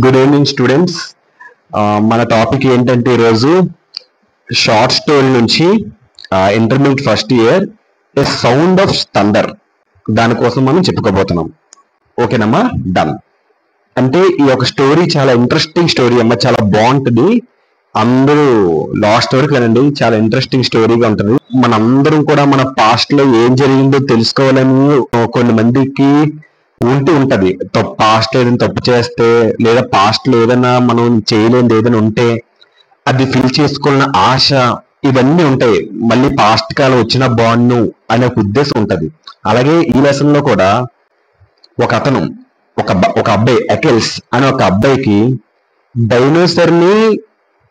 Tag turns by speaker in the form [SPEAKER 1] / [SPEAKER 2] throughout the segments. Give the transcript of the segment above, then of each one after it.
[SPEAKER 1] Good evening students. మన topic ఏంటంటే ఈరోజు షార్ట్ స్టోరీ నుంచి intermediate first year A sound of thunder దానికోసం మనం చెప్పుకోబోతున్నాం. ఓకేనమ్మా, డన్. అంటే ఈ యొక్క స్టోరీ చాలా ఇంట్రెస్టింగ్ స్టోరీ అమ్మా, చాలా బాగుంటుంది. అందరూ లాస్ట్ వరకు వినండి, చాలా ఇంట్రెస్టింగ్ స్టోరీగా ఉంటుంది. మనందరం కూడా మన పాస్ట్ లో ఏం జరిగిందో తెలుసుకోవాలని కొన్ని మందికి ఉంటది. పాస్ట్ లో ఏదైనా తప్పు చేస్తే లేదా పాస్ట్ లో ఏదైనా మనం చేయలేనిది ఏదైనా ఉంటే అది ఫిల్ చేసుకున్న ఆశ, ఇవన్నీ ఉంటాయి. మళ్ళీ పాస్ట్ కాలం వచ్చిన బాగుండు అనే ఒక ఉద్దేశం ఉంటది. అలాగే ఈ లెసన్ లో కూడా ఒక అతను ఒక అబ్బాయి అకెల్స్ అనే ఒక అబ్బాయికి డైనోసర్ ని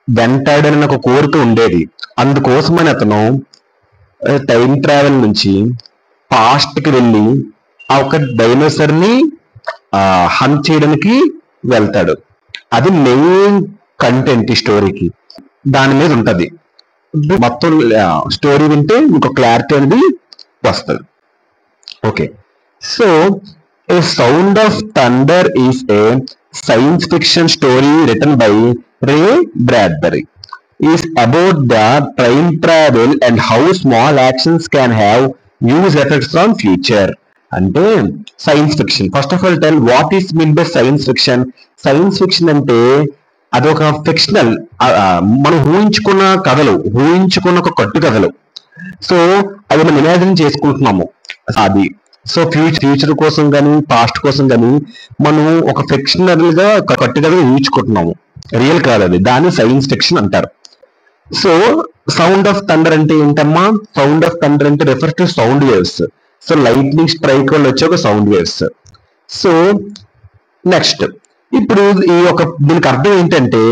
[SPEAKER 1] వెంటాడని ఒక కోరిక ఉండేది. అందుకోసమని అతను టైం ట్రావెల్ నుంచి పాస్ట్ కి వెళ్ళి ఆ ఒక డైనోసర్ ని హంట్ చేయడానికి వెళ్తాడు. అది మెయిన్ కంటెంట్ ఈ స్టోరీకి, దాని మీద ఉంటది. మొత్తం స్టోరీ వింటే ఇంకో క్లారిటీ అనేది వస్తుంది. Okay, so A sound of thunder is a science fiction story written by ray Bradbury. Is about the time travel and how small actions can have huge effects on future. అంటే science fiction. First of all tell what is mean by science fiction. Science fiction అంటే అదొక fictional, మనం ఊహించుకున్న ఒక కట్టు కథలు. So అది మనం imagine చేసుకుంటున్నాము అది. సో ఫ్యూచర్ కోసం కానీ పాస్ట్ కోసం కానీ మనం ఒక ఫిక్షనల్ గా ఒక కట్టు కథలు ఊహించుకుంటున్నాము, రియల్ కాదు అది. దాన్ని సైన్స్ ఫిక్షన్ అంటారు. సో సౌండ్ ఆఫ్ థండర్ అంటే ఏంటమ్మా? సౌండ్ ఆఫ్ థండర్ అంటే refer to sound waves. So lightning strike వల్ల వచ్చే ఒక సౌండ్ వేవ్స్. సో నెక్స్ట్, ఇప్పుడు దీనికి అర్థం ఏంటంటే,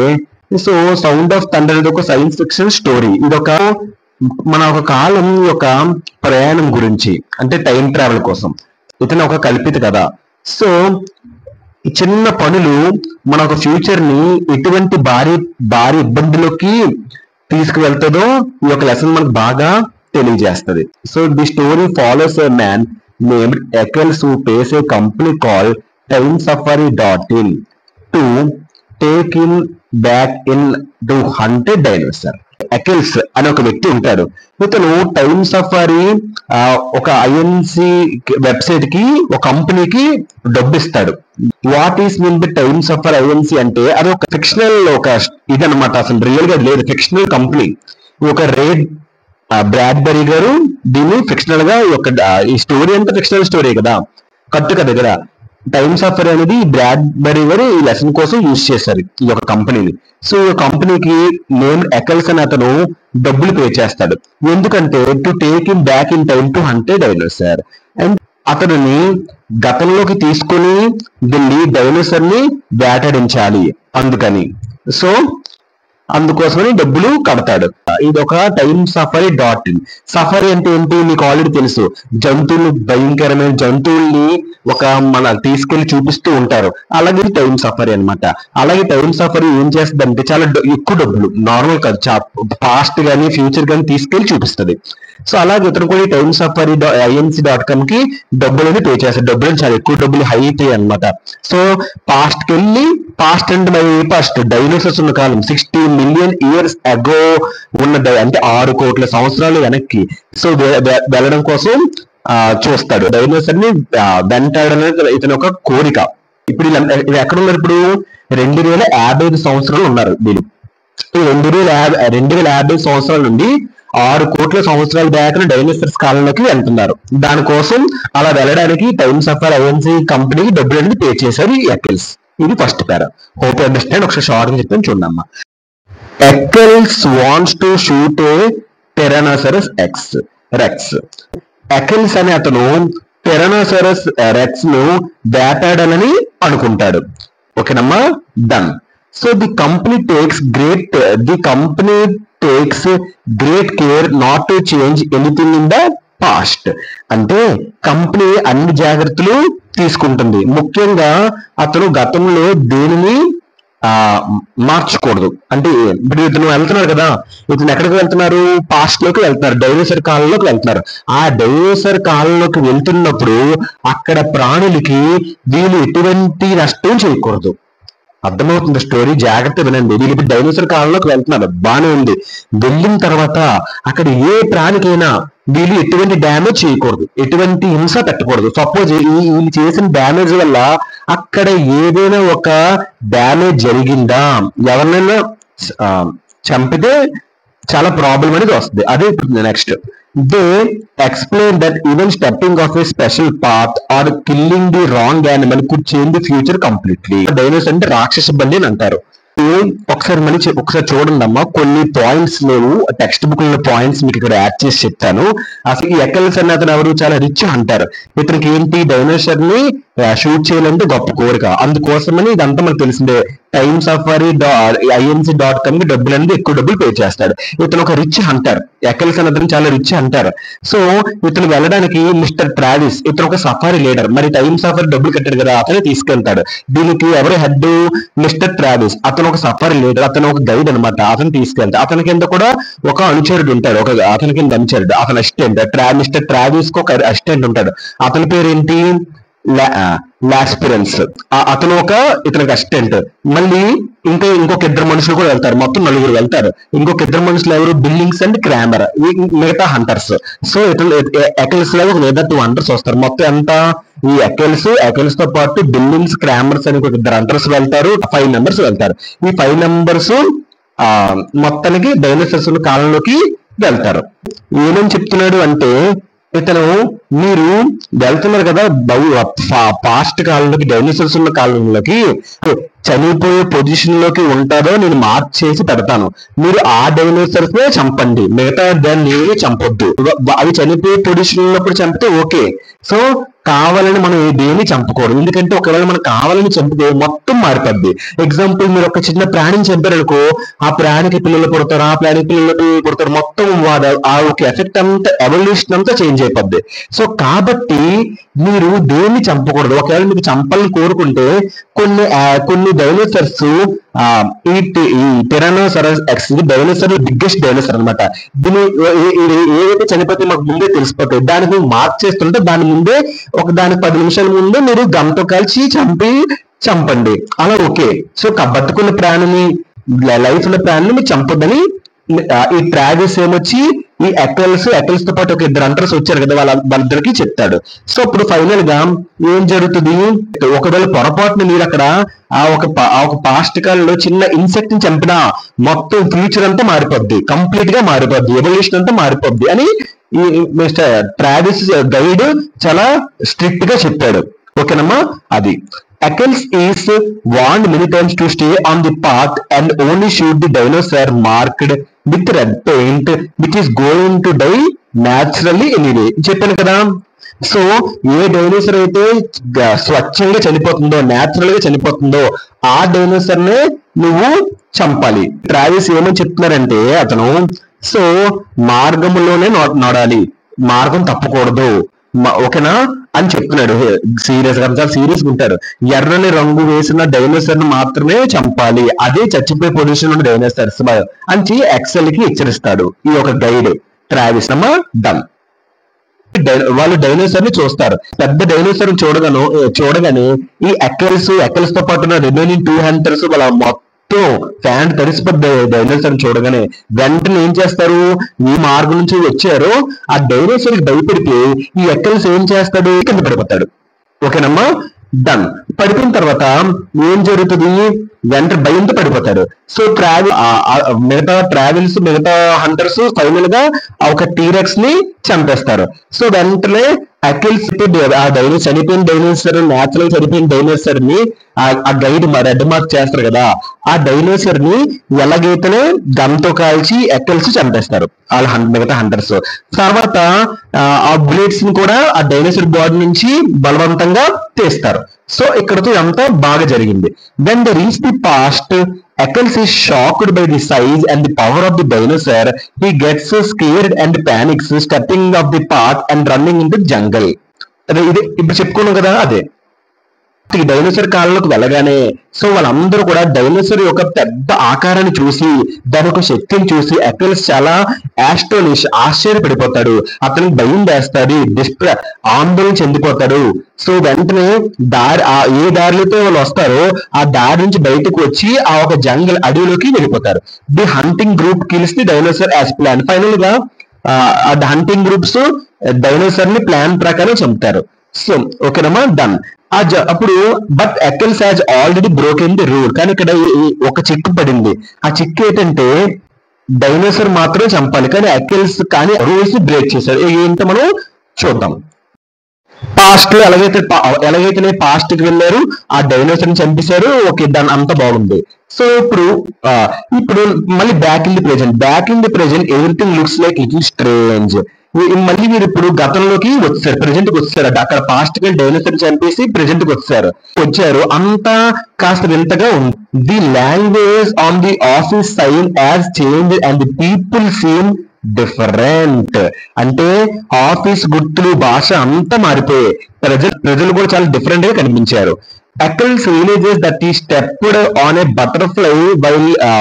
[SPEAKER 1] సో సౌండ్ ఆఫ్ థండర్ అనేది ఒక సైన్స్ ఫిక్షన్ స్టోరీ. ఇదొక మన ఒక కాలం యొక్క ప్రయాణం గురించి, అంటే టైం ట్రావెల్ కోసం. ఇతను ఒక కల్పిత కథ. సో చిన్న పనులు మన ఒక ఫ్యూచర్ ని ఎటువంటి భారీ ఇబ్బందులకి తీసుకువెళ్తుందో ఈ యొక్క లెసన్ మనకు బాగా తెలియజేస్తుంది. So the story follows a man named Eckels who pays a company call timesafari.in to take him back in to hunt a dinosaur. Eckels అనే ఒక వ్యక్తి ఉంటాడు. ఇతను టైమ్ సఫారీ ఒక ఐఎన్సి వెబ్సైట్ కి, ఒక కంపెనీకి డబ్బు ఇస్తాడు. What is mean by time safari INC అంటే అది ఒక ఫిక్షనల్ ఒక ఇదనమాట, అసలు రియల్ గా లేదు, ఫిక్షనల్ కంపెనీ. ఒక రేడ్ బ్రాడ్బరీ గారు దీన్ని ఫిక్షనల్ గా ఈ స్టోరీ అంతా ఫిక్షనల్ స్టోరీ కదా, కట్టు కదా కదా. టైమ్ సఫర్ అనేది బ్రాడ్బరీ గారు ఈ లెసన్ కోసం యూజ్ చేశారు ఈ యొక్క కంపెనీని. సో ఈ కంపెనీకి నేమ్ ఎకల్స్ అని అతను డబ్బులు పే చేస్తాడు. ఎందుకంటే to take him back in time to hunt A dinosaur. And అతనిని గతంలోకి తీసుకుని వెళ్ళి డైనోసార్ ని వేటాడించాలి అందుకని. సో అందుకోసమని డబ్బులు కడతాడు. ఇది ఒక టైమ్ safari.in. సఫారీ అంటే ఏంటి మీకు ఆల్రెడీ తెలుసు, జంతువులు, భయంకరమైన జంతువుల్ని మన తీసుకెళ్లి చూపిస్తూ ఉంటారు. అలాగే టైమ్ సఫారీ అనమాట. అలాగే టైమ్ సఫారీ ఏం చేస్తుంది అంటే చాలా ఎక్కువ డబ్బులు, నార్మల్ కాదు, పాస్ట్ గానీ ఫ్యూచర్ గానీ తీసుకెళ్లి చూపిస్తుంది. సో అలాగే ఇతను కూడా టైమ్ సఫారీ INC.com కి డబ్బులని పే చేస్తారు. డబ్బులు చాలా ఎక్కువ డబ్బులు, హై పే అనమాట. సో పాస్ట్ కి వెళ్ళి, past and by past dinosaurs ఉన్న కాలం 60 million years అగో ఉన్న, అంటే 6 కోట్ల సంవత్సరాలు వెనక్కి. సో వెళ్ళడం కోసం చూస్తాడు. డైనోసార్ ని వెంటాడనేది ఇతని ఒక కోరిక. ఇప్పుడు ఇది ఎక్కడ ఉన్నారు? ఇప్పుడు 2055 సంవత్సరాలు ఉన్నారు వీళ్ళు. ఈ 2050 సంవత్సరాల నుండి 6 కోట్ల సంవత్సరాల బ్యాక్ డైనోసార్స్ కాలంలోకి వెళ్తున్నారు. దానికోసం అలా వెళ్ళడానికి టైమ్ సఫారీ ఐఎన్సి కంపెనీకి డబ్బులు అనేది పే చేశారు ఈ ఎకెల్స్. ఇది ఫస్ట్ పేరా. Hope understand. ఒకసారి షార్ట్ గా చెప్తాను చూడమ్మా. Eckels wants to shoot a tyrannosaurus rex. Eckels అనే అతను టెరానోసారస్ రెక్స్ ను వేటాడాలని అనుకుంటాడు. ఓకేనమ్మా, done. So the company takes great care not to change anything in the past. అంటే కంపెనీ అన్ని జాగ్రత్తలు తీసుకుంటుంది. ముఖ్యంగా అతను గతంలో దేనిని ఆ మార్చకూడదు. అంటే ఇప్పుడు ఇతను వెళ్తున్నారు కదా, ఇతను ఎక్కడికి వెళ్తున్నారు, పాస్ట్ లోకి వెళ్తున్నారు, డైనోసర్ కాలంలోకి వెళ్తున్నారు. ఆ డైనోసర్ కాలంలోకి వెళ్తున్నప్పుడు అక్కడ ప్రాణులకి వీళ్ళు ఎటువంటి నష్టం చేయకూడదు. అర్థమవుతుంది స్టోరీ, జాగ్రత్త వినండి. వీళ్ళు ఇప్పుడు డైనోసర్ కాలంలోకి వెళ్తున్నారు, బానే ఉంది. వెళ్ళిన తర్వాత అక్కడ ఏ ప్రాణికైనా వీళ్ళు ఎటువంటి డ్యామేజ్ చేయకూడదు, ఎటువంటి హింస పెట్టకూడదు. సపోజ్ వీళ్ళు చేసిన డ్యామేజ్ వల్ల అక్కడ ఏదైనా ఒక డ్యామేజ్ జరిగిందా, ఎవరినైనా ఆ, చంపితే చాలా ప్రాబ్లం అనేది వస్తుంది. అదే ఇప్పుడు next. They explain that even stepping off a special path or killing the wrong animal could change the future completely. Dinos అంటే రాక్షస బల్లి అని అంటారు. ఒకసారి మళ్ళీ ఒకసారి చూడండి అమ్మా, కొన్ని పాయింట్స్ లేవు, టెక్స్ట్ బుక్ లో పాయింట్స్ మీకు ఇక్కడ యాడ్ చేసి చెప్తాను. అసలు ఈ ఎక్కల్స్ అన్న అతను ఎవరు, చాలా రిచ్ అంటారు. ఇతనికి ఏంటి, డైనోసర్ ని షూట్ చేయాలంటే గొప్ప కోరిక, అందుకోసమని ఇదంతా మనకు తెలిసిందే. టైమ్స్ సఫారీ INC.com కి డబ్బులు అనేది ఎక్కువ డబ్బులు పే చేస్తాడు. ఇతను ఒక రిచ్ హంటర్, ఎక్కల్స్ అన్న అతను చాలా రిచ్ హంటర్. సో ఇతను వెళ్ళడానికి మిస్టర్ ట్రావిస్, ఇతను ఒక సఫారీ లీడర్. మరి టైమ్ సఫారీ డబ్బులు కట్టాడు కదా, అతనే తీసుకెళ్తాడు. దీనికి ఎవరు హెడ్, మిస్టర్ ట్రావిస్. అతను ఒక సఫారీ లీడర్, అతను ఒక గైడ్ అనమాట. అతను తీసుకెళ్తాడు. అతని కింద కూడా ఒక అనుచరుడు ఉంటాడు, అతని కింద అనుచరుడు, అతను అసిస్టెంట్. మిస్టర్ ట్రావిస్ కు ఒక అసిస్టెంట్ ఉంటాడు. అతని పేరు ఏంటి, లాస్పిరెన్స్. ఇతనికి అసిస్టెంట్. మళ్ళీ ఇంకొక ఇద్దరు మనుషులు కూడా వెళ్తారు, మొత్తం 4 వెళ్తారు. ఇంకొక ఇద్దరు మనుషులు ఎవరు, బిల్లింగ్స్ అండ్ క్రామర్, మిగతా హంటర్స్. సో ఎకల్స్ లో మిగతా 2 హంటర్స్ వస్తారు. మొత్తం ఎంత, ఈ ఎకల్స్ తో పాటు బిల్లింగ్స్, క్రామర్స్ అని ఒక 2 హంటర్స్ వెళ్తారు, 5 మెంబర్స్ వెళ్తారు. ఈ 5 మెంబర్స్ మొత్తానికి డైనోసర్స్ కాలంలోకి వెళ్తారు. ఏమని చెప్తున్నాడు అంటే, ఇతను మీరు వెళ్తున్నారు కదా పాస్ట్ కాలంలోకి, డైనోసర్స్ ఉన్న కాలంలోకి, చనిపోయే పొజిషన్ లోకి ఉంటారో నేను మార్చేసి పెడతాను. మీరు ఆ డైనోసర్స్ నే చంపండి, మిగతా దాన్ని చంపొద్దు. అవి చనిపోయే పొజిషన్ ఉన్నప్పుడు చంపితే ఓకే. సో కావాలని మనం దేన్ని చంపకూడదు, ఎందుకంటే ఒకవేళ మనం కావాలని చంపితే మొత్తం మారిపోద్ది. ఎగ్జాంపుల్, మీరు ఒక చిన్న ప్రాణిని చంపారనుకో, ఆ ప్రాణికి పిల్లలు పుడతారు, ఆ ప్రాణికి పిల్లలు పుడతారు, మొత్తం ఆ ఒక ఎఫెక్ట్ అంతా, ఎవల్యూషన్ అంతా చేంజ్ అయిపోద్ది. సో కాబట్టి మీరు దేన్ని చంపకూడదు. ఒకవేళ మీకు చంపాలని కోరుకుంటే కొన్ని డైనోసర్స్, ఈ టిరానోసారస్ ఎక్స్ డైనోసర్ బిగ్గెస్ట్ డైనోసర్ అనమాట. దీన్ని ఏదైతే చనిపోతే మాకు ముందే తెలిసిపోతాయి, దానికి మార్క్ చేస్తుంటే దాని ముందే దానికి 10 నిమిషాల ముందే మీరు గంతో కలిసి చంపండి, అలా ఓకే. సో బతుకున్న ప్రాణిని, లైఫ్ ఉన్న ప్రాణిని మీరు చంపొద్దని ఈ ట్రావిస్ ఏమొచ్చి ఈ ఎకల్స్ తో పాటు ఒక 2 హంటర్స్ వచ్చారు కదా, వాళ్ళిద్దరికి చెప్తాడు. సో ఇప్పుడు ఫైనల్ గా ఏం జరుగుతుంది, ఒకవేళ పొరపాటున మీరు అక్కడ ఆ ఒక పాస్ట్ కాలంలో చిన్న ఇన్సెక్ట్ ని చంపినా మొత్తం ఫ్యూచర్ అంతా మారిపోద్ది, కంప్లీట్ గా మారిపోద్ది, ఎవల్యూషన్ అంతా మారిపోద్ది అని ఈ మిస్టర్ ట్రావిస్ గైడ్ చాలా స్ట్రిక్ట్ గా చెప్పాడు. ఓకేనమ్మా, అది. Eccles is warned many times to stay on the path and only shoot the dinosaur marked with red paint, which is going to die naturally anyway. చెప్పాను కదా. సో ఏ dinosaur అయితే స్వచ్ఛంగా చనిపోతుందో, natural గా చనిపోతుందో ఆ డైనోసర్ నే నువ్వు చంపాలి. ట్రావిస్ ఏమని చెప్తున్నారంటే, అతను సో మార్గంలోనే నడాలి, మార్గం తప్పకూడదు, ఓకేనా అని చెప్తున్నాడు. సీరియస్ గా, చాలా సీరియస్ గా ఉంటారు. ఎర్రని రంగు వేసిన డైనోసర్ ను మాత్రమే చంపాలి, అదే చచ్చిపోయే పొజిషన్ ఉన్న డైనోసర్స్ అని ఎక్సెల్ కి హెచ్చరిస్తాడు ఈ ఒక గైడ్ ట్రావిస్. అమ్మా డన్. వాళ్ళు డైనోసర్ ని చూస్తారు. పెద్ద డైనోసర్ చూడగానే ఈ ఎక్కల్స్ తో పాటు ఉన్న రిమైనింగ్ 2 హంటర్స్ వాళ్ళ మొత్తం ఫ్యాన్ తడిసిపోద్ది. డైనోసర్ చూడగానే వెంటనే ఏం చేస్తారు, ఈ మార్గం నుంచి వచ్చారు ఆ డైనోసర్ కి భయపడిపోయి ఈ ఎక్కల్స్ ఏం చేస్తాడు, కింద పడిపోతాడు. ఓకేనమ్మా, డన్. పడిపోయిన తర్వాత ఏం జరుగుతుంది, వెంటనే భయంతో పడిపోతాడు. సో మిగతా హంటర్స్ ఫైనల్ గా ఒక టీరెక్స్ ని చంపేస్తారు. సో వెంటనే అకిల్స్ ఆ చనిపోయిన డైనోసర్, న్యాచురల్ చనిపోయిన డైనోసర్ ని ఆ గైడ్ రెడ్ మార్క్ చేస్తారు కదా, ఆ డైనోసర్ ని ఎలాగైతేనే గన్తో కాల్చి ఎక్కల్స్ చంపేస్తారు వాళ్ళ మిగతా హంటర్స్. తర్వాత ఆ బుల్లెట్స్ ని కూడా ఆ డైనోసర్ బాడీ నుంచి బలవంతంగా తీస్తారు. సో ఇక్కడతో అంతా బాగా జరిగింది. When they reach the past, Eccles is shocked by the size and the power of the dinosaur. He gets scared and panics, stepping off the path and running into the jungle. అదే ఇది ఇప్పుడు చెప్పుకున్నాం కదా, అదే ఈ dinosaur కాలంలోకి వెళ్ళగానే so వాళ్ళందరూ కూడా డైనోసార్ యొక్క పెద్ద ఆకారాన్ని చూసి దాని యొక్క శక్తిని చూసి అకిల్స్ చాలా ఆశ్చర్యపడిపోతాడు. అతనికి భయం వేస్తాడు, ఆందోళన చెందిపోతాడు. సో వెంటనే ఏ దారిలో వాళ్ళు వస్తారో ఆ దారి నుంచి బయటకు వచ్చి ఆ ఒక జంగల్ అడవిలోకి వెళ్ళిపోతారు. The hunting group kills the dinosaur as plan. Final గా హంటింగ్ గ్రూప్స్ డైనోసార్ ని ప్లాన్ ప్రకారం చంపుతారు. సో ఓకేనమ్మా, డన్. అప్పుడు but Eckels has already broken the rule. కానీ ఇక్కడ ఒక చిక్కు పడింది. ఆ చిక్కు ఏంటంటే డైనోసార్ మాత్రమే చంపాలి, కానీ అకిల్స్ కానీ రూల్స్ బ్రేక్ చేశాడు. ఏంటో మనం చూద్దాం. పాస్ట్ లో ఎలాగైతే పాస్ట్ కి వెళ్ళారు, ఆ డైనోసార్ ని చంపేశారు. ఓకే, దాని అంతా బాగుంది. సో ఇప్పుడు మళ్ళీ back in the present everything looks like little strange. మళ్ళీ మీరు ఇప్పుడు గతంలోకి వచ్చారు, ప్రెజెంట్ కి వచ్చారు. అక్కడ పాస్ట్ కి డైనోసార్ చంపేసి ప్రెజెంట్ కి వచ్చారు. అంతా కాస్త వింతగా ఉంది. The language on the office sign as change and the people seem different. అంటే ఆఫీస్ గుర్తులు, భాష అంతా మారిపోయాయి. ప్రజలు కూడా చాలా డిఫరెంట్ గా కనిపించారు. Ackles realizes that he stepped on a butterfly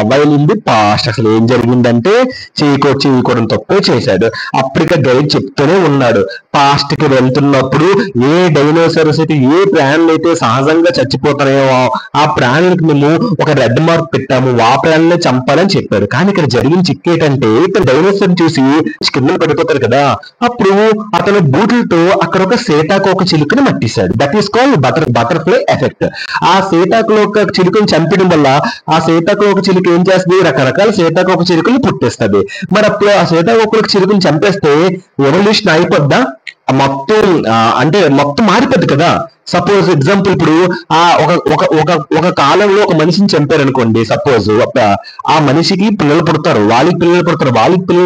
[SPEAKER 1] while in the past. అసలు ఏం జరిగిందంటే చేయకూడదు తప్పే చేశాడు. అప్పటిక గైడ్ చెప్తూనే ఉన్నాడు, పాస్ట్ కి వెళ్తున్నప్పుడు ఏ డైనోసార్స్ అయితే ఏ ప్రాణులు అయితే సహజంగా చచ్చిపోతాయో ఆ ప్రాణులకు మేము ఒక రెడ్ మార్క్ పెట్టాము, ఆ ప్రాణులనే చంపాలని చెప్పాడు. కానీ ఇక్కడ జరిగిన చిక్కేటంటే ఇతను డైనోసార్ చూసి కింద పడిపోతారు కదా, అప్పుడు అతను బూట్లతో అక్కడ ఒక సీతాకోక చిలుకని మట్టిస్తాడు. That is called butterfly effect. ఆ సీతాకోక చిలుకని చంపడం వల్ల ఆ సీతాకోక చిలుక ఏం చేస్తుంది, రకరకాల సీతాకోక చిలుకలు పుట్టిస్తుంది. మరి అప్పుడు ఆ సీతాకోక చిలుకని చంపేస్తే ఎవల్యూషన్ అయిపోద్దా? మొత్తం మారిపోద్ది కదా. సపోజ్ ఎగ్జాంపుల్, ఇప్పుడు ఒక కాలంలో ఒక మనిషిని చంపారు అనుకోండి. సపోజ్ ఆ మనిషికి పిల్లలు పుడతారు, వాళ్ళకి పిల్లలు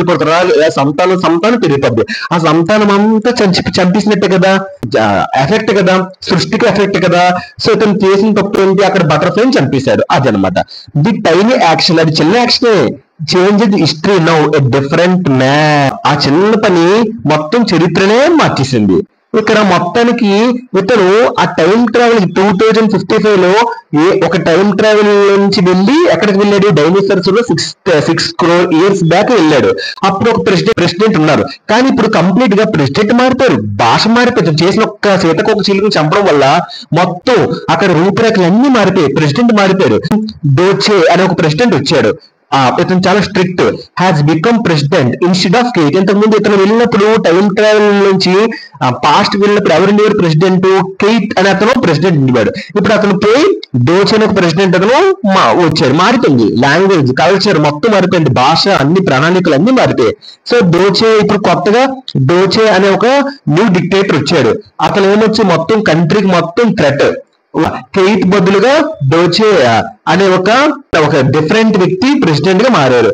[SPEAKER 1] పుడతారు, సంతానం పెరిగిపోద్ది. ఆ సంతానం అంతా చంపేసినట్టే కదా, ఎఫెక్ట్ కదా, సృష్టికి ఎఫెక్ట్ కదా. సో ఇతను చేసిన తప్పు ఏంటి, అక్కడ బటర్ఫ్లైని చంపేశాడు. అదనమాట ది టైనీ యాక్షన్. అది చిన్న యాక్షనే, change the history now a different man. ఆ చిన్న పని మొత్తం చరిత్రనే మార్చేసింది. ఇక్కడ మొత్తానికి ఇతను ఆ టైం ట్రావెల్ 2055 లో ఒక టైం ట్రావెల్ నుంచి వెళ్ళి ఎక్కడికి వెళ్ళాడు, డైనోసార్స్ లో 6 crore years బ్యాక్ వెళ్ళాడు. అప్పుడు ఒక ప్రెసిడెంట్ ఉన్నారు, కానీ ఇప్పుడు కంప్లీట్ గా ప్రెసిడెంట్ మారిపోయారు, భాష మారిపోయారు. చేసిన ఒక్క సీతకొక చిలుకను చంపడం వల్ల మొత్తం అక్కడ రూపురేఖలు అన్ని మారిపోయాయి. ప్రెసిడెంట్ మారిపోయాడు. డోచే అనే ఒక ప్రెసిడెంట్ వచ్చాడు. ఇతను చాలా strict, has become president instead of Kate. ఇంతకుముందు ఇతను వెళ్ళినప్పుడు టైం ట్రావెల్ నుంచి పాస్ట్ వెళ్ళినప్పుడు ఎవరు ఉండేవారు, ప్రెసిడెంట్ కేట్ అనే అతను ప్రెసిడెంట్ ఉండేవాడు. ఇప్పుడు అతను పోయి డోచే అనే ఒక ప్రెసిడెంట్ అతను వచ్చాడు. మారిపోయింది లాంగ్వేజ్, కల్చర్ మొత్తం మారిపోయింది, భాష, అన్ని ప్రణాళికలు అన్ని మారిపోయాయి. సో డోచే ఇప్పుడు కొత్తగా డోచే అనే ఒక న్యూ డిక్టేటర్ వచ్చాడు. అతను ఏమొచ్చి మొత్తం కంట్రీకి మొత్తం థ్రెట్. కేట్ బదులుగా డోచే అనే ఒక డిఫరెంట్ వ్యక్తి ప్రెసిడెంట్ గా మారారు.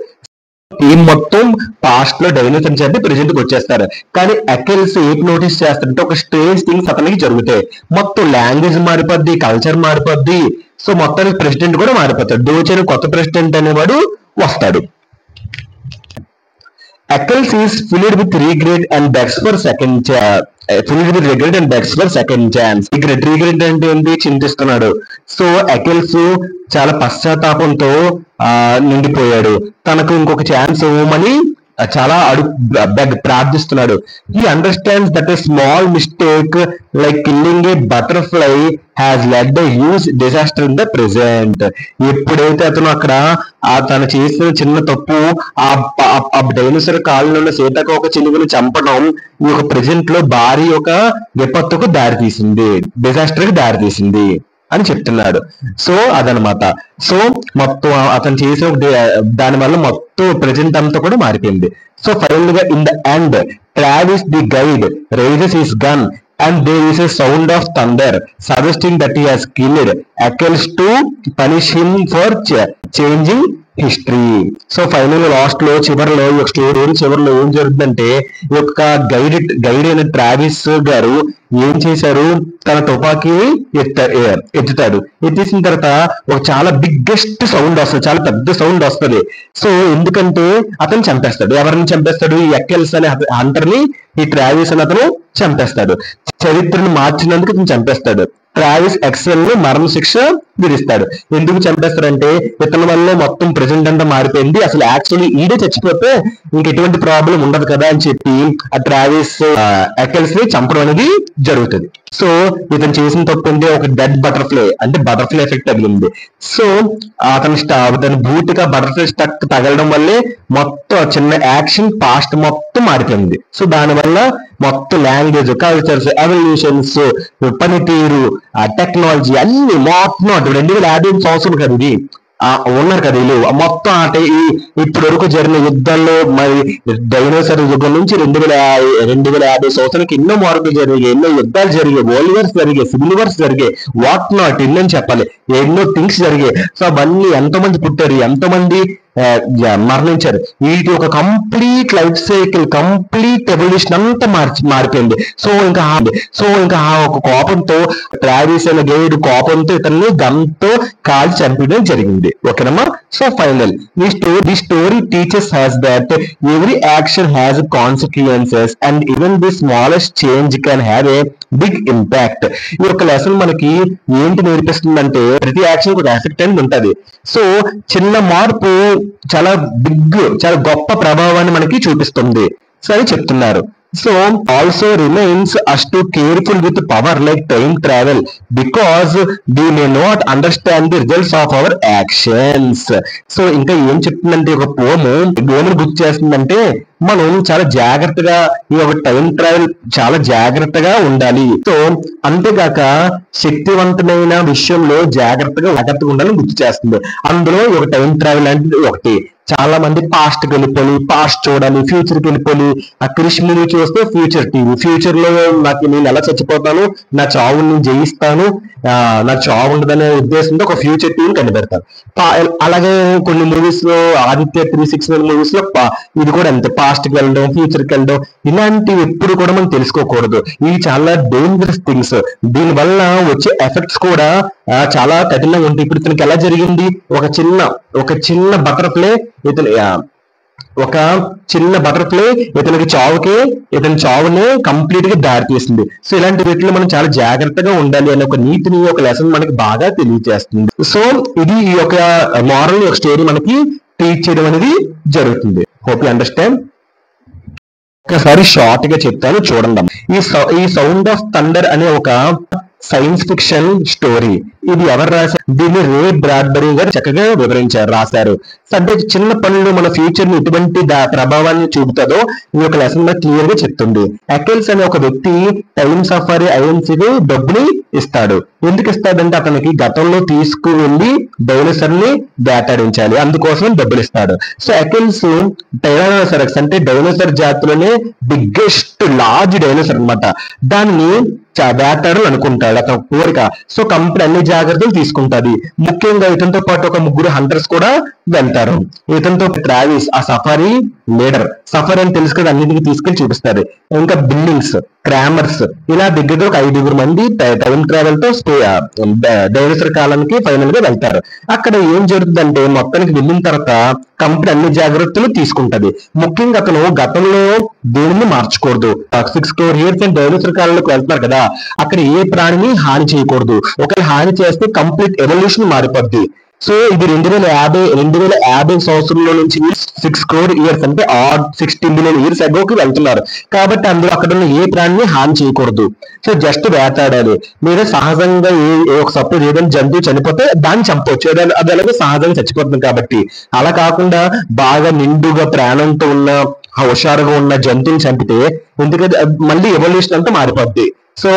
[SPEAKER 1] ఈ మొత్తం పాస్ట్ లో డైనోసార్ చెప్పి ప్రెసిడెంట్ కి వచ్చేస్తారు. కానీ అకిల్స్ ఏం నోటీస్ చేస్తారంటే ఒక స్ట్రేంజ్ థింగ్స్ అతనికి జరుగుతాయి. మొత్తం లాంగ్వేజ్ మారిపోద్ది, కల్చర్ మారిపోద్ది. సో మొత్తానికి ప్రెసిడెంట్ కూడా మారిపోతాడు. డోచే కొత్త ప్రెసిడెంట్ అనేవాడు వస్తాడు. Ackles is filled with regret and begs for second chance. Regret అంటే ఏంటి, చింతిస్తున్నాడు. సో అకిల్స్ చాలా పశ్చాత్తాపంతో నిండిపోయాడు. తనకు ఇంకొక ఛాన్స్ ఇవ్వమని చాలా ప్రార్థిస్తున్నాడు. He understands that a small mistake like killing a butterfly has led the huge disaster in the present. ఎప్పుడైతే అతను అక్కడ తను చేసిన చిన్న తప్పు, ఆ డైనోసార్ కాలంలో ఉన్న సీతాకోక చిలుకను చంపడం ఈ యొక్క ప్రెసెంట్ లో భారీ ఒక విపత్తుకు దారితీసింది, డిజాస్టర్ కి దారితీసింది అని చెప్తున్నాడు. సో అదనమాట. సో మొత్తం అతను చేసే దాని వల్ల మొత్తం ప్రెజెంట్ అంతా కూడా మారిపోయింది. సో ఫైనల్ గా in the end Travis the guide raises his gun and there is a sound of thunder suggesting that he has killed Ackles to punish him for changing history. So final last లో చివరిలో ఈ యొక్క story చివరిలో ఏం జరుగుతుందంటే ఈ యొక్క guide అయిన ట్రావిస్ గారు ఏం చేశారు, తన తుపాకీ ఎత్తుతాడు. ఎత్తేసిన తర్వాత ఒక చాలా బిగ్గెస్ట్ సౌండ్ వస్తుంది, చాలా పెద్ద సౌండ్ వస్తుంది. సో ఎందుకంటే అతను చంపేస్తాడు. ఎవరిని చంపేస్తాడు, ఈ అకెల్స్ అనే హంటర్ ని ఈ ట్రావిస్ అని అతను చంపేస్తాడు. చరిత్రను మార్చినందుకు అతను చంపేస్తాడు. ట్రావిస్ ఎక్సెల్ ని మరణశిక్ష విధిస్తాడు. ఎందుకు చంపేస్తారంటే ఇతని వల్ల మొత్తం ప్రెజెంట్ అంతా మారిపోయింది, అసలు యాక్చువల్లీ ఈడే చచ్చిపోతే ఇంకెటువంటి ప్రాబ్లం ఉండదు కదా అని చెప్పి ఆ ట్రావిస్ ఎక్సెల్స్ ని చంపడం అనేది జరుగుతుంది. సో ఇతను చేసిన తప్పు అంటే ఒక డెడ్ బటర్ఫ్లై అంటే బటర్ఫ్లై ఎఫెక్ట్ తగిలింది. సో అతను బూట్గా బటర్ఫ్లై స్టక్ తగలడం వల్లే మొత్తం చిన్న యాక్షన్ పాస్ట్ మొత్తం మారిపోయింది. సో దానివల్ల మొత్తం లాంగ్వేజ్, కల్చర్స్, ఎవల్యూషన్స్, పనితీరు, టెక్నాలజీ అన్ని మొత్తం 2050 సంవత్సరం కదా ఇది ఉన్నారు కదా వీళ్ళు మొత్తం అంటే ఇప్పటి వరకు జరిగిన యుద్ధాల్లో మరి డైనోసార్ యుగం నుంచి 2050 సంవత్సరానికి ఎన్నో మార్పులు జరిగాయి, ఎన్నో యుద్ధాలు జరిగాయి, వరల్డ్ వార్స్ జరిగాయి, సివిల్ వార్స్ జరిగాయి, వాట్ నాట్ ఎన్నని చెప్పాలి, ఎన్నో థింగ్స్ జరిగాయి. సో అవన్నీ ఎంతమంది పుట్టారు, ఎంతమంది మరణించారు, వీటి ఒక complete life cycle, complete evolution అంతా మారిపోయింది. సో ఇంకా ఆ ఒక కోపంతో ట్రావిస్ అనే గైడ్ కోపంతో ఇతన్ని గన్తో కాల్చి చంపడం జరిగింది. ఓకేనమ్మా. So final the story teachers has that every action has consequences and even the smallest change can have a big impact. ఈ యొక్క లెసన్ మనకి ఏంటి నేర్పిస్తుందంటే ప్రతి యాక్షన్ ఒక ఎఫెక్ట్ అనేది ఉంటది. సో చిన్న మార్పు చాలా చాలా గొప్ప ప్రభావాన్ని మనకి చూపిస్తుంది. సో అది చెప్తున్నారు. So also remains us to careful with power like time travel because we may not understand the results of our actions. So ఇంకా ఏం చెప్తుందంటే ఒక పోము గుర్తు చేస్తుందంటే మనం చాలా జాగ్రత్తగా ఈ ఒక టైం ట్రావెల్ చాలా జాగ్రత్తగా ఉండాలి. సో అంతేగాక శక్తివంతమైన విషయంలో జాగ్రత్తగా ఉండాలని గుర్తు చేస్తుంది. అందులో ఒక టైం ట్రావెల్ అంటే ఒకటి. చాలా మంది పాస్ట్ కి వెళ్ళిపోయి పాస్ట్ చూడాలి, ఫ్యూచర్ కి వెళ్ళిపోయి ఆ క్రిష్ మూవీ చూస్తే ఫ్యూచర్ టీవీ, ఫ్యూచర్ లో నేను ఎలా చచ్చిపోతాను, నా చావు నేను జయిస్తాను, నా చావు ఉండదనే ఉద్దేశంతో ఒక ఫ్యూచర్ టీవీని కనిపెడతారు. అలాగే కొన్ని మూవీస్ లో ఆదిత్య 369 మూవీస్ లో ఇది కూడా అంతే, పాస్ట్ కి వెళ్ళడం, ఫ్యూచర్ కి వెళ్ళడం, ఇలాంటివి ఎప్పుడు కూడా మనం తెలుసుకోకూడదు. ఇవి చాలా డేంజరస్ థింగ్స్. దీని వల్ల వచ్చే ఎఫెక్ట్స్ కూడా చాలా కఠినంగా ఉంటాయి. ఇప్పుడు ఇతనికి ఎలా జరిగింది, ఒక చిన్న బటర్ఫ్లై ఇతనికి చావునే కంప్లీట్ గా దారి తీస్తుంది. సో ఇలాంటి వీటిలో మనం చాలా జాగ్రత్తగా ఉండాలి అనే ఒక నీతిని ఒక లెసన్ మనకి బాగా తెలియజేస్తుంది. సో ఇది ఈ యొక్క మోరల్ ఒక స్టోరీ మనకి టీచ్ చేయడం అనేది జరుగుతుంది. Hope you understand. ఒకసారి షార్ట్ గా చెప్తాను చూడండి. ఈ సౌండ్ ఆఫ్ థండర్ అనే ఒక సైన్స్ ఫిక్షన్ స్టోరీ. ఇది ఎవరు రాశారు? దీన్ని రే బ్రాడ్బరీ గారు చక్కగా రాశారు. అంటే చిన్న పనులు మన ఫ్యూచర్ ని ఎటువంటి ప్రభావాన్ని చూపుతుందో ఈ యొక్క లెసన్ లో క్లియర్ గా చెప్తుంది. ఎకెల్స్ అనే ఒక వ్యక్తి టైమ్ సఫారీ ఐఎన్సీకి డబ్బుని ఇస్తాడు. ఎందుకు ఇస్తాడంటే అతనికి గతంలో తీసుకువెళ్ళి డైనోసార్ ని వేటాడించాలి, అందుకోసం డబ్బులు ఇస్తాడు. సో ఎకెల్స్ టైరానోసారస్ అంటే డైనోసార్ జాతిలోనే బిగ్గెస్ట్ లార్జ్ డైనోసార్ అన్నమాట. దాన్ని వేటాడాలి అనుకుంటాడు అతను కోరిక. సో కంపెనీ అన్ని జాగ్రత్తలు తీసుకుంటది. ముఖ్యంగా ఇతనితో పాటు ఒక 3 హంటర్స్ కూడా వెళ్తారు. ఇతనితో ట్రావిస్ ఆ సఫారీ లీడర్. సఫారీ అని తెలుసు కదా, అన్నింటికి తీసుకెళ్లి చూపిస్తారు. ఇంకా బిల్డింగ్స్, క్రామర్స్, ఇలా దగ్గర ఒక 5 మంది టైం ట్రావెల్ తో డైనోసార్ కాలానికి ఫైనల్ గా వెళ్తారు. అక్కడ ఏం జరుగుతుందంటే మొత్తానికి వెళ్ళిన తర్వాత కంపెనీ అన్ని జాగ్రత్తలు తీసుకుంటది. ముఖ్యంగా అతను గతంలో దేనిని మార్చకూడదు. 6 crore years డైనోసార్ కాలంలోకి వెళ్తున్నారు కదా, అక్కడ ఏ ప్రాణిని హాని చేయకూడదు. ఒకవేళ హాని చేస్తే కంప్లీట్ ఎవల్యూషన్ మారిపోద్ది. సో ఇది 2050 సంవత్సరంలో నుంచి 6 crore years అంటే 60 million years అగోకి వెళ్తున్నారు. కాబట్టి అందులో అక్కడ ఉన్న ఏ ప్రాణిని హాని చేయకూడదు. సో జస్ట్ వేటాడాలి. లేదా సహజంగా ఒక సపోజ్ ఏదైనా జంతువు చనిపోతే దాన్ని చంపవచ్చు, అది అలాగే సహజంగా చచ్చిపోతుంది. కాబట్టి అలా కాకుండా బాగా నిండుగా ప్రాణంతో ఉన్న హుషారుగా ఉన్న జంతువుని చంపితే ఎందుకంటే మళ్ళీ ఎవల్యూషన్ అంతా మారిపోద్ది. సో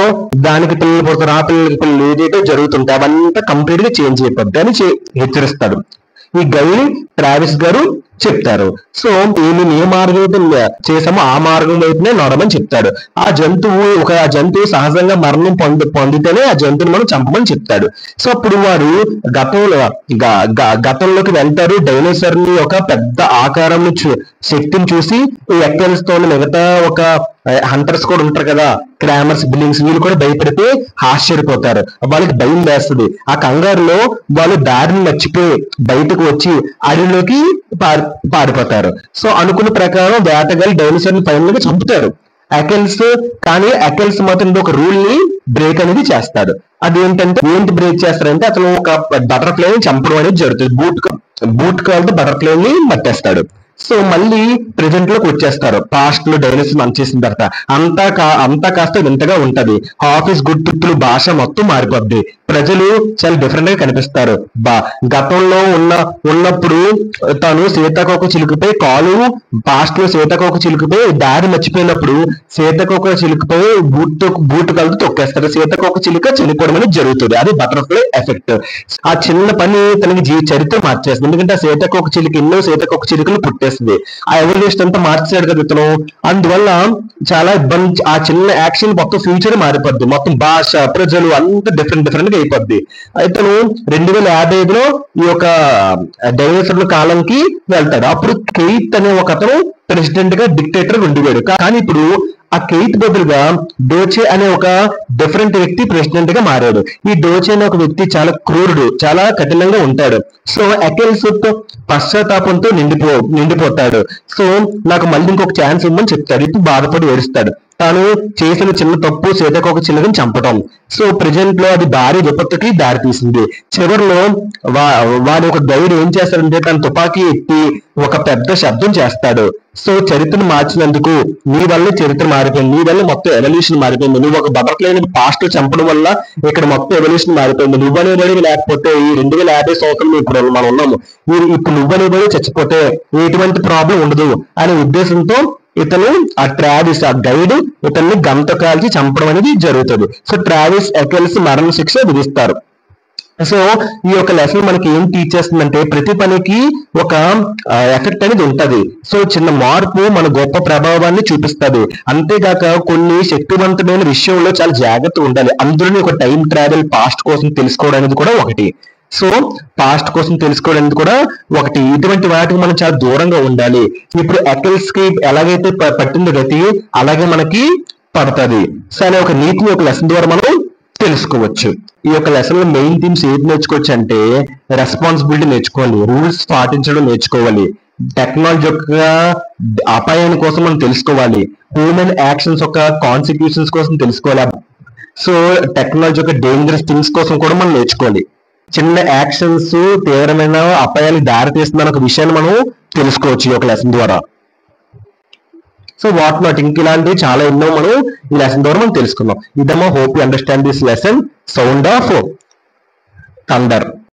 [SPEAKER 1] దానికి పిల్లలు పుడతారు, ఆ పిల్లలకి పిల్లలు ఏదైతే జరుగుతుంటే అవంతా కంప్లీట్ గా చేంజ్ అయిపోద్ది అని హెచ్చరిస్తాడు. ఈ గైడ్ ట్రావిస్ గారు చెప్తారు. సో మేము ఏ మార్గం అయితే చేసామో ఆ మార్గం వైపునే నడమని చెప్తాడు. ఆ జంతువు సహజంగా మరణం పొందితేనే ఆ జంతువుని మనం చంపమని చెప్తాడు. సో అప్పుడు వారు గతంలోకి వెళ్తారు. డైనోసార్ ని ఒక పెద్ద ఆకారం శక్తిని చూసి ఎక్కెల్స్ తో మిగతా ఒక హంటర్స్ కూడా ఉంటారు కదా, క్రామర్స్, బిల్లింగ్స్, వీళ్ళు కూడా భయపడిపోయి ఆశ్చర్యపోతారు. వాళ్ళకి భయం వేస్తుంది. ఆ కంగారులో వాళ్ళు దారిని మర్చిపోయి బయటకు వచ్చి అడవిలోకి పారిపోతారు. సో అనుకున్న ప్రకారం వేటగాళ్ళు డైనోసార్ ని ఫైనల్ గా చంపుతారు. అకెల్స్. కానీ అకెల్స్ మాత్రం ఒక రూల్ ని బ్రేక్ అనేది చేస్తాడు. అది ఏంటి బ్రేక్ చేస్తాడంటే అతను ఒక బటర్ఫ్లై ని చంపడం అనేది జరుగుతుంది. బూట్ కాల్తో బటర్ఫ్లై ని పట్టేస్తాడు. సో మళ్ళీ ప్రెసెంట్ లోకి వచ్చేస్తారు. పాస్ట్ లో డైనోసార్ చేసిన తర్వాత అంతా కాస్త వింతగా ఉంటది. ఆఫీస్ గుర్తులు భాష మొత్తం మారిపోద్ది. ప్రజలు చాలా డిఫరెంట్ గా కనిపిస్తారు. గతంలో ఉన్నప్పుడు తను సీతాకోక చిలుకపై కాలు, పాస్ట్ లో సీతాకోక చిలుకపై దారి మర్చిపోయినప్పుడు సీతాకోక చిలుకపై బూట్ కాలుతో తొక్కేస్తారు. సీతాకోక చిలుక చనిపోవడం అనేది జరుగుతుంది. అది బటర్ఫ్లై ఎఫెక్ట్. ఆ చిన్న పని తనకి చరిత్ర మార్చేస్తుంది. ఎందుకంటే ఆ సీతాకోక చిలుక ఎన్నో సీతాకోక చిలుకలు పుట్టేస్తుంది. ఆ ఎవల్యూషన్ అంతా మార్చాడు కదా ఇతను. అందువల్ల చాలా ఇబ్బంది. ఆ చిన్న యాక్షన్ మొత్తం ఫ్యూచర్ మారిపోద్ది. మొత్తం భాష, ప్రజలు అంతా డిఫరెంట్ గా అయిపోద్ది. ఇతను 2055లో ఈ యొక్క డైనోసార్ల కాలంకి వెళ్తాడు. అప్పుడు కెయిత్ అనే ఒక అతను ప్రెసిడెంట్ గా డిక్టేటర్ ఉండేవాడు. కానీ ఇప్పుడు ఆ కెయిత్ బదులుగా డోచే అనే ఒక డిఫరెంట్ వ్యక్తి ప్రెసిడెంట్ గా మారాడు. ఈ డోచే అనే ఒక వ్యక్తి చాలా క్రూరుడు, చాలా కఠినంగా ఉంటాడు. సో అకెల్స్ పశ్చాత్తాపంతో నిండిపోతాడు. సో నాకు మళ్ళీ ఇంకొక ఛాన్స్ ఇవ్వమని చెప్తాడు. ఇప్పుడు బాధపడి ఏడుస్తాడు. తాను చేసిన చిన్న తప్పు సీతాకోక చిలుకని చంపటం. సో ప్రెజెంట్ లో అది భారీ విపత్తుకి దారి తీసింది. చివరిలో వాడి ఒక గైడ్ ఏం చేస్తాడంటే తన తుపాకీ ఎత్తి ఒక పెద్ద శబ్దం చేస్తాడు. సో చరిత్రను మార్చినందుకు నీ వల్ల చరిత్ర మారిపోయింది, నీ వల్ల మొత్తం ఎవల్యూషన్ మారిపోయింది. నువ్వు ఒక బటర్ఫ్లైని పాస్ట్ చంపడం వల్ల ఇక్కడ మొత్తం ఎవల్యూషన్ మారిపోయింది. నువ్వనేవాడివి లేకపోతే ఈ 2050 సంవత్సరం ఇప్పుడు మనం ఉన్నాము. ఇప్పుడు నువ్వనేవాడి చచ్చిపోతే ఎటువంటి ప్రాబ్లం ఉండదు అనే ఉద్దేశంతో ఇతను ఆ ట్రావిస్ ఆ గైడ్ ఇతన్ని గంత కాల్చి చంపడం అనేది జరుగుతుంది. సో ట్రావిస్ అకెల్స్ మరణ శిక్ష విధిస్తారు. సో ఈ యొక్క లెసన్ మనకి ఏం టీచ్ చేస్తుందంటే ప్రతి పనికి ఒక ఎఫెక్ట్ అనేది ఉంటది. సో చిన్న మార్పు మన గొప్ప ప్రభావాన్ని చూపిస్తుంది. అంతేగాక కొన్ని శక్తివంతమైన విషయంలో చాలా జాగ్రత్తగా ఉండాలి. అందులోని ఒక టైం ట్రావెల్ పాస్ట్ కోసం తెలుసుకోవడానికి కూడా ఒకటి. సో పాస్ట్ కోసం తెలుసుకోవడానికి కూడా ఒకటి. ఇటువంటి వాటికి మనం చాలా దూరంగా ఉండాలి. ఇప్పుడు అకెల్స్ కి ఎలాగైతే పట్టిందో గతి అలాగే మనకి పడుతుంది. సో అనే ఒక నీతిని ఒక లెసన్ ద్వారా మనం తెలుసుకోవచ్చు. ఈ యొక్క లెసన్ లో మెయిన్ థీమ్స్ ఏది నేర్చుకోవచ్చు అంటే రెస్పాన్సిబిలిటీ నేర్చుకోవాలి, రూల్స్ పాటించడం నేర్చుకోవాలి, టెక్నాలజీ యొక్క అపాయాన్ని కోసం మనం తెలుసుకోవాలి, హ్యూమన్ యాక్షన్స్ యొక్క కాన్సిక్యూషన్స్ కోసం తెలుసుకోవాలి. సో టెక్నాలజీ యొక్క డేంజరస్ థింగ్స్ కోసం కూడా మనం నేర్చుకోవాలి. చిన్న యాక్షన్స్ తీవ్రమైన అపాయాలకు దారి తీస్తుందన్న ఒక విషయాన్ని మనం తెలుసుకోవచ్చు ఈ యొక్క లెసన్ ద్వారా. సో వాట్ నాట్ ఇంక ఇలాంటివి చాలా ఎన్నో మనం ఈ లెసన్ ద్వారా మనం తెలుసుకున్నాం. ఇదమ్మా hope you understand this lesson sound of thunder.